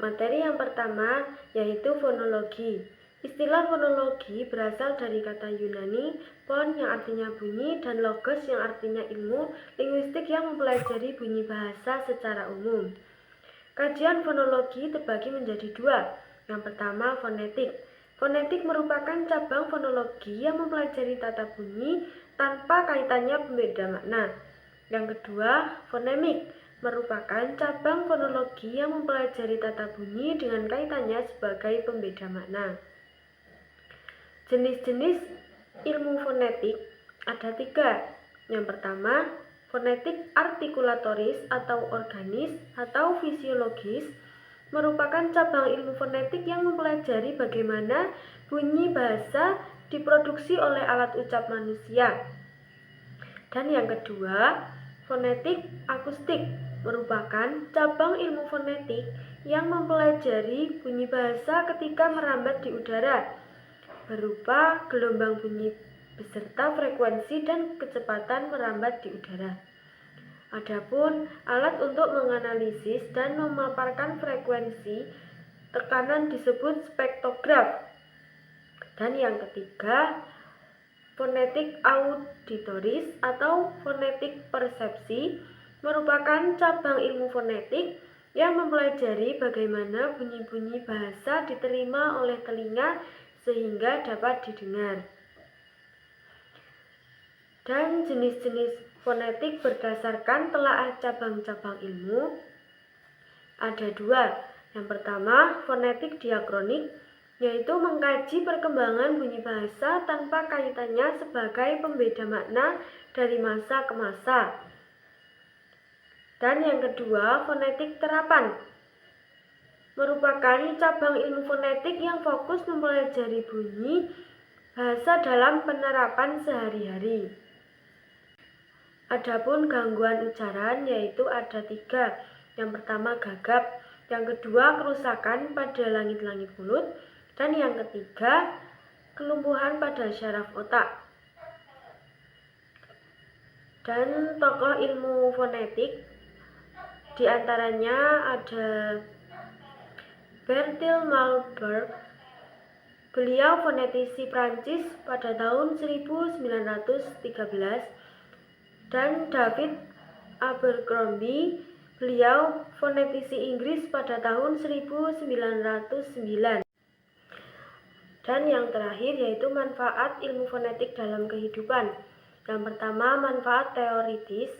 Materi yang pertama yaitu fonologi. Istilah fonologi berasal dari kata Yunani pon yang artinya bunyi dan logos yang artinya ilmu linguistik yang mempelajari bunyi bahasa secara umum. Kajian fonologi terbagi menjadi dua. Yang pertama fonetik. Fonetik merupakan cabang fonologi yang mempelajari tata bunyi tanpa kaitannya pembeda makna. Yang kedua, fonemik merupakan cabang fonologi yang mempelajari tata bunyi dengan kaitannya sebagai pembeda makna. Jenis-jenis ilmu fonetik ada tiga. Yang pertama, fonetik artikulatoris atau organis atau fisiologis merupakan cabang ilmu fonetik yang mempelajari bagaimana bunyi bahasa diproduksi oleh alat ucap manusia. Dan yang kedua, fonetik akustik merupakan cabang ilmu fonetik yang mempelajari bunyi bahasa ketika merambat di udara, berupa gelombang bunyi beserta frekuensi dan kecepatan merambat di udara. Adapun alat untuk menganalisis dan memaparkan frekuensi tekanan disebut spektograf. Dan yang ketiga, fonetik auditoris atau fonetik persepsi merupakan cabang ilmu fonetik yang mempelajari bagaimana bunyi-bunyi bahasa diterima oleh telinga sehingga dapat didengar. Dan jenis-jenis fonetik berdasarkan telaah cabang-cabang ilmu ada dua. Yang pertama, fonetik diakronik, yaitu mengkaji perkembangan bunyi bahasa tanpa kaitannya sebagai pembeda makna dari masa ke masa. Dan yang kedua, fonetik terapan, merupakan cabang ilmu fonetik yang fokus mempelajari bunyi bahasa dalam penerapan sehari-hari. Adapun gangguan ucaran yaitu ada tiga. Yang pertama gagap, yang kedua kerusakan pada langit-langit mulut, dan yang ketiga kelumpuhan pada syaraf otak. Dan tokoh ilmu fonetik diantaranya ada Bertil Malberg. Beliau fonetisi Prancis pada tahun 1913, dan David Abercrombie, beliau fonetisi Inggris pada tahun 1909. Dan yang terakhir yaitu manfaat ilmu fonetik dalam kehidupan. Yang pertama, manfaat teoritis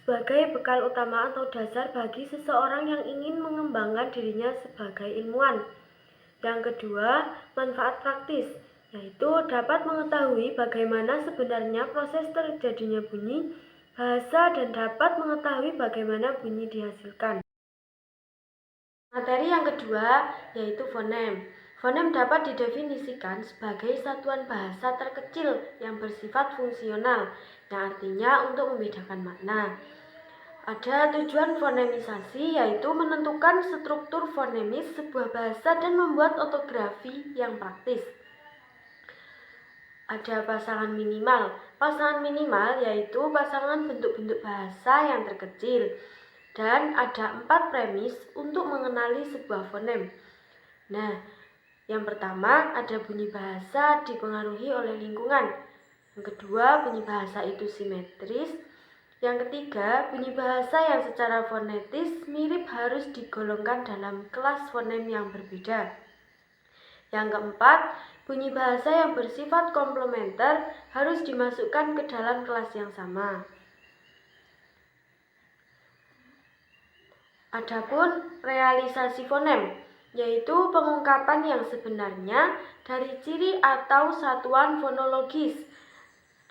sebagai bekal utama atau dasar bagi seseorang yang ingin mengembangkan dirinya sebagai ilmuwan. Yang kedua, manfaat praktis, yaitu dapat mengetahui bagaimana sebenarnya proses terjadinya bunyi bahasa dan dapat mengetahui bagaimana bunyi dihasilkan. Materi yang kedua yaitu fonem. Fonem dapat didefinisikan sebagai satuan bahasa terkecil yang bersifat fungsional, yang artinya untuk membedakan makna. Ada tujuan fonemisasi, yaitu menentukan struktur fonemis sebuah bahasa dan membuat ortografi yang praktis. Ada pasangan minimal. Pasangan minimal yaitu pasangan bentuk-bentuk bahasa yang terkecil. Dan ada 4 premis untuk mengenali sebuah fonem. Nah, yang pertama ada bunyi bahasa dipengaruhi oleh lingkungan. Yang kedua, bunyi bahasa itu simetris. Yang ketiga, bunyi bahasa yang secara fonetis mirip harus digolongkan dalam kelas fonem yang berbeda. Yang keempat, bunyi bahasa yang bersifat komplementer harus dimasukkan ke dalam kelas yang sama. Adapun realisasi fonem, yaitu pengungkapan yang sebenarnya dari ciri atau satuan fonologis.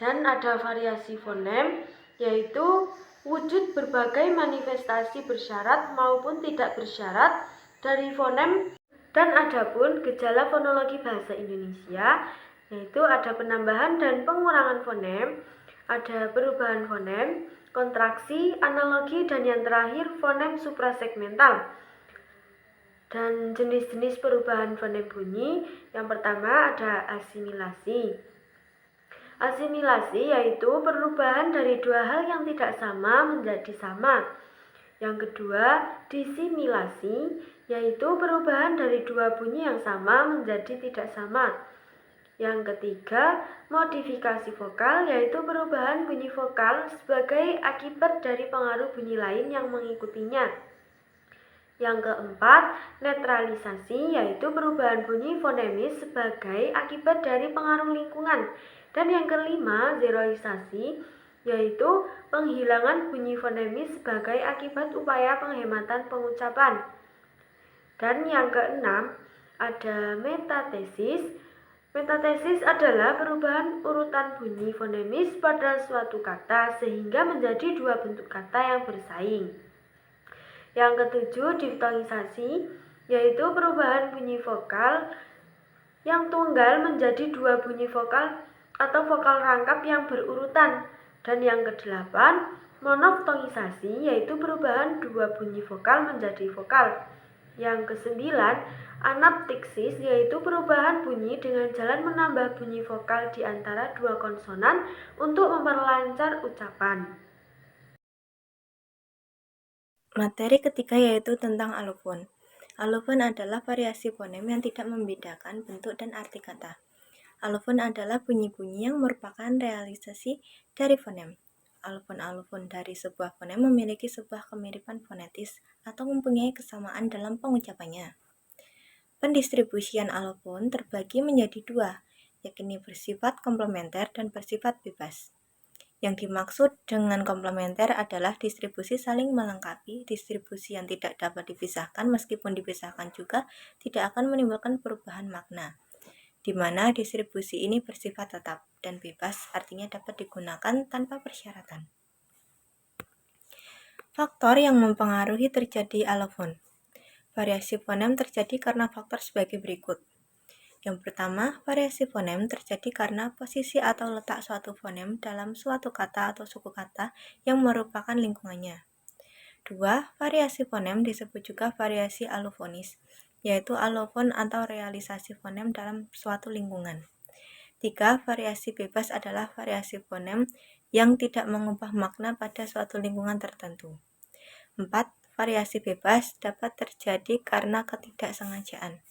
Dan ada variasi fonem, yaitu wujud berbagai manifestasi bersyarat maupun tidak bersyarat dari fonem. Dan adapun gejala fonologi bahasa Indonesia, yaitu ada penambahan dan pengurangan fonem, ada perubahan fonem, kontraksi, analogi, dan yang terakhir fonem suprasegmental. Dan jenis-jenis perubahan fonem bunyi, yang pertama ada asimilasi. Asimilasi yaitu perubahan dari dua hal yang tidak sama menjadi sama. Yang kedua, disimilasi, yaitu perubahan dari dua bunyi yang sama menjadi tidak sama. Yang ketiga, modifikasi vokal, yaitu perubahan bunyi vokal sebagai akibat dari pengaruh bunyi lain yang mengikutinya. Yang keempat, netralisasi, yaitu perubahan bunyi fonemis sebagai akibat dari pengaruh lingkungan. Dan yang kelima, zeroisasi, yaitu penghilangan bunyi fonemis sebagai akibat upaya penghematan pengucapan. Dan yang keenam, ada metatesis. Metatesis adalah perubahan urutan bunyi fonemis pada suatu kata sehingga menjadi dua bentuk kata yang bersaing. Yang ketujuh, diftongisasi, yaitu perubahan bunyi vokal yang tunggal menjadi dua bunyi vokal atau vokal rangkap yang berurutan. Dan yang kedelapan, monoftongisasi, yaitu perubahan dua bunyi vokal menjadi vokal. Yang kesembilan, anaptiksis, yaitu perubahan bunyi dengan jalan menambah bunyi vokal di antara dua konsonan untuk memperlancar ucapan. Materi ketiga yaitu tentang alofon. Alofon adalah variasi fonem yang tidak membedakan bentuk dan arti kata. Alofon adalah bunyi-bunyi yang merupakan realisasi dari fonem. Alofon-alofon dari sebuah fonem memiliki sebuah kemiripan fonetis atau mempunyai kesamaan dalam pengucapannya. Pendistribusian alofon terbagi menjadi dua, yakni bersifat komplementer dan bersifat bebas. Yang dimaksud dengan komplementer adalah distribusi saling melengkapi. Distribusi yang tidak dapat dipisahkan meskipun dipisahkan juga tidak akan menimbulkan perubahan makna, di mana distribusi ini bersifat tetap dan bebas, artinya dapat digunakan tanpa persyaratan. Faktor yang mempengaruhi terjadi alofon. Variasi fonem terjadi karena faktor sebagai berikut. Yang pertama, variasi fonem terjadi karena posisi atau letak suatu fonem dalam suatu kata atau suku kata yang merupakan lingkungannya. Dua, variasi fonem disebut juga variasi alofonis, yaitu alofon atau realisasi fonem dalam suatu lingkungan. Tiga, variasi bebas adalah variasi fonem yang tidak mengubah makna pada suatu lingkungan tertentu. Empat, variasi bebas dapat terjadi karena ketidaksengajaan.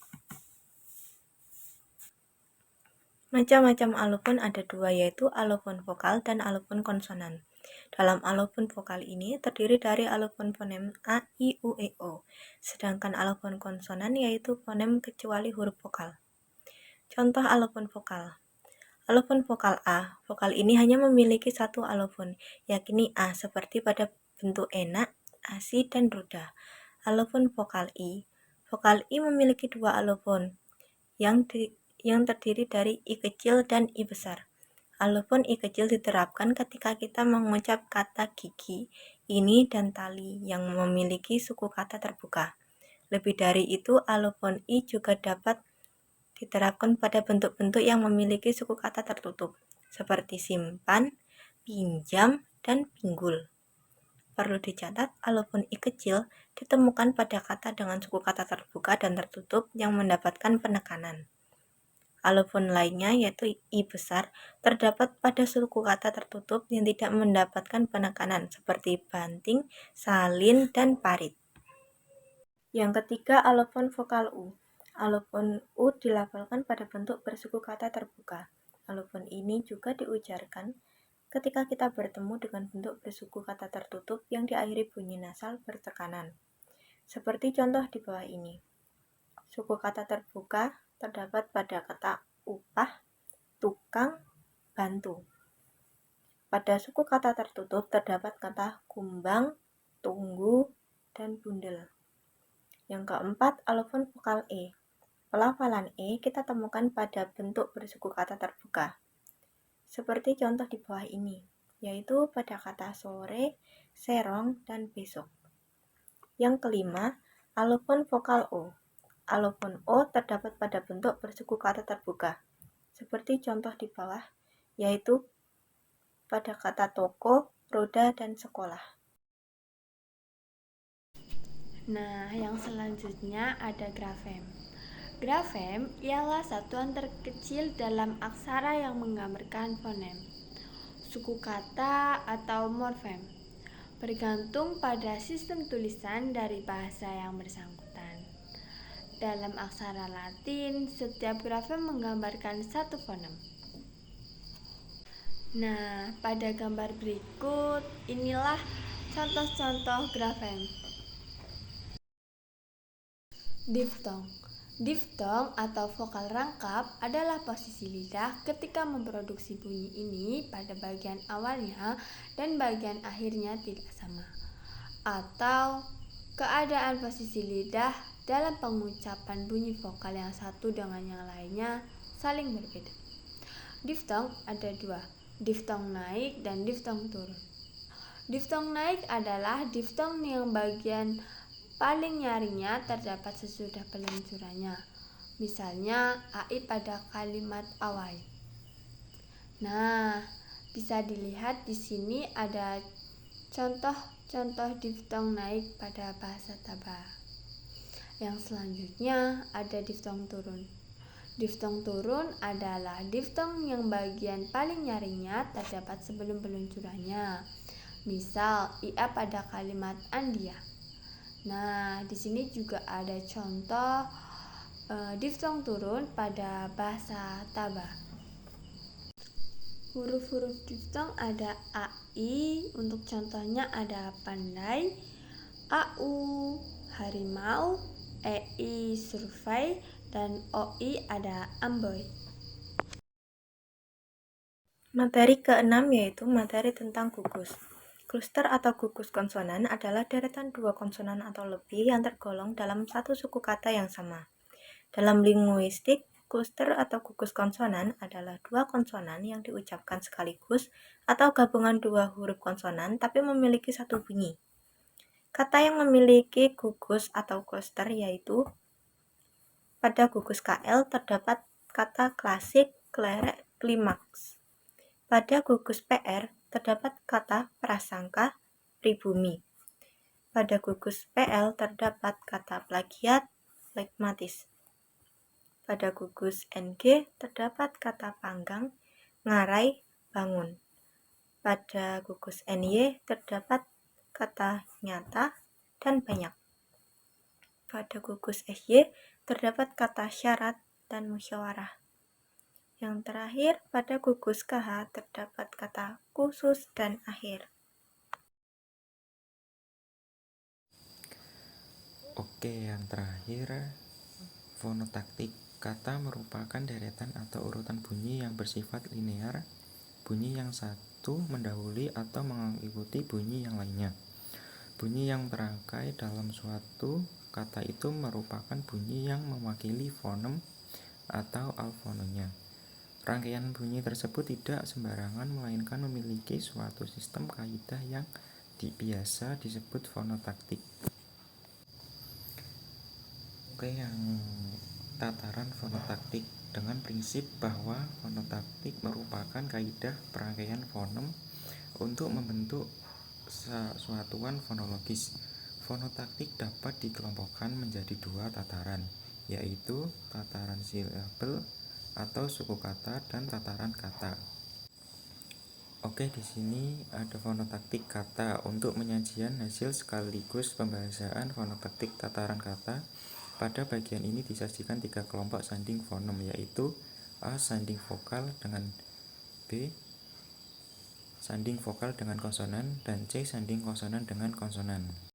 Macam-macam alofon ada dua, yaitu alofon vokal dan alofon konsonan. Dalam alofon vokal ini terdiri dari alofon fonem A, I, U, E, O, sedangkan alofon konsonan yaitu fonem kecuali huruf vokal. Contoh alofon vokal. Alofon vokal A, vokal ini hanya memiliki satu alofon, yakni A, seperti pada bentuk enak, asi, dan roda. Alofon vokal I memiliki dua alofon, yang terdiri dari I kecil dan I besar. Alofon I kecil diterapkan ketika kita mengucap kata gigi, ini, dan tali yang memiliki suku kata terbuka. Lebih dari itu, alofon I juga dapat diterapkan pada bentuk-bentuk yang memiliki suku kata tertutup, seperti simpan, pinjam, dan pinggul. Perlu dicatat, alofon I kecil ditemukan pada kata dengan suku kata terbuka dan tertutup yang mendapatkan penekanan. Alofon lainnya, yaitu I besar, terdapat pada suku kata tertutup yang tidak mendapatkan penekanan, seperti banting, salin, dan parit. Yang ketiga, alofon vokal U. Alofon U dilafalkan pada bentuk bersuku kata terbuka. Alofon ini juga diujarkan ketika kita bertemu dengan bentuk bersuku kata tertutup yang diakhiri bunyi nasal bertekanan. Seperti contoh di bawah ini. Suku kata terbuka terdapat pada kata upah, tukang, bantu. Pada suku kata tertutup terdapat kata kumbang, tunggu, dan bundel. Yang keempat, alofon vokal E. Pelafalan E kita temukan pada bentuk bersuku kata terbuka. Seperti contoh di bawah ini, yaitu pada kata sore, serong, dan besok. Yang kelima, alofon vokal O. Alofon O terdapat pada bentuk bersuku kata terbuka, seperti contoh di bawah, yaitu pada kata toko, roda, dan sekolah. Nah, yang selanjutnya ada grafem. Grafem ialah satuan terkecil dalam aksara yang menggambarkan fonem, suku kata, atau morfem, bergantung pada sistem tulisan dari bahasa yang bersangkutan. Dalam aksara Latin, setiap grafem menggambarkan satu fonem. Nah, pada gambar berikut, inilah contoh-contoh grafem. Diftong. Diftong atau vokal rangkap adalah posisi lidah ketika memproduksi bunyi ini pada bagian awalnya dan bagian akhirnya tidak sama, atau keadaan posisi lidah dalam pengucapan bunyi vokal yang satu dengan yang lainnya saling berbeda. Diftong ada dua, diftong naik dan diftong turun. Diftong naik adalah diftong yang bagian paling nyaringnya terdapat sesudah peluncurannya. Misalnya AI pada kalimat awal. Nah, bisa dilihat di sini ada contoh-contoh diftong naik pada bahasa Tabah. Yang selanjutnya ada diftong turun. Diftong turun adalah diftong yang bagian paling nyaringnya terdapat sebelum peluncurannya. Misal IA pada kalimat Andia. Nah, di sini juga ada contoh diftong turun pada bahasa Tabah. Huruf-huruf diftong ada AI, untuk contohnya ada pandai, AU, harimau, EI, survei, dan OI ada amboy. Materi ke-6 yaitu materi tentang gugus. Kluster atau gugus konsonan adalah deretan dua konsonan atau lebih yang tergolong dalam satu suku kata yang sama. Dalam linguistik, kluster atau gugus konsonan adalah dua konsonan yang diucapkan sekaligus atau gabungan dua huruf konsonan tapi memiliki satu bunyi. Kata yang memiliki gugus atau kluster yaitu pada gugus KL terdapat kata klasik, klerek, klimaks. Pada gugus PR terdapat kata prasangka, pribumi. Pada gugus PL terdapat kata plagiat, flegmatis. Pada gugus NG terdapat kata panggang, ngarai, bangun. Pada gugus NY terdapat kata nyata dan banyak. Pada gugus SY terdapat kata syarat dan musyawarah. Yang terakhir, pada gugus KH terdapat kata khusus dan akhir. Oke, yang terakhir, fonotaktik. Kata merupakan deretan atau urutan bunyi yang bersifat linear. Bunyi yang satu mendahului atau mengikuti bunyi yang lainnya. Bunyi yang terangkai dalam suatu kata itu merupakan bunyi yang mewakili fonem atau alfonemnya. Rangkaian bunyi tersebut tidak sembarangan, melainkan memiliki suatu sistem kaidah yang biasa disebut fonotaktik. Oke, yang tataran fonotaktik dengan prinsip bahwa fonotaktik merupakan kaidah perangkaian fonem untuk membentuk satuan fonologis. Fonotaktik dapat dikelompokkan menjadi dua tataran, yaitu tataran silabel atau suku kata dan tataran kata. Oke, di sini ada fonotaktik kata. Untuk penyajian hasil sekaligus pembahasan fonotaktik tataran kata, pada bagian ini disajikan tiga kelompok sanding fonem, yaitu A. Sanding vokal dengan B. Sanding vokal dengan konsonan, dan C. Sanding konsonan dengan konsonan.